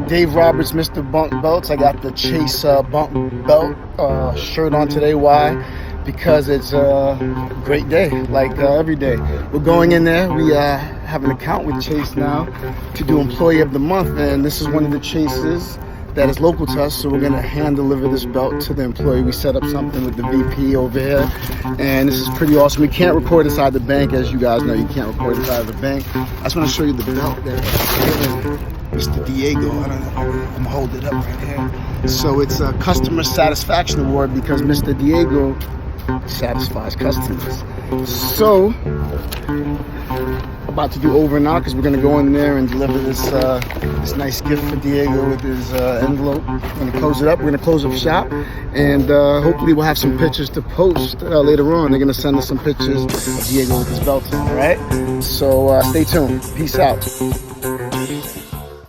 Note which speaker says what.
Speaker 1: Dave Roberts, Mr. Bunk Belts. I got the Chase Bunk Belt shirt on today. Why? Because it's a great day, like every day. We're going in there. We have an account with Chase now to do Employee of the Month, and this is one of the Chases that is local to us, so we're gonna hand deliver this belt to the employee. We set up something with the VP over here, and this is pretty awesome. We can't record inside the bank, as you guys know, you can't record inside of the bank. I just wanna show you the belt that Mr. Diego, I don't know, I'm gonna hold it up right here. So it's a Customer Satisfaction Award because Mr. Diego satisfies customers. So, about to do over now because we're gonna go in there and deliver this nice gift for Diego with his envelope. We're gonna close it up. We're gonna close up shop, and hopefully we'll have some pictures to post later on. They're gonna send us some pictures of Diego with his belt on. All right. So stay tuned. Peace out.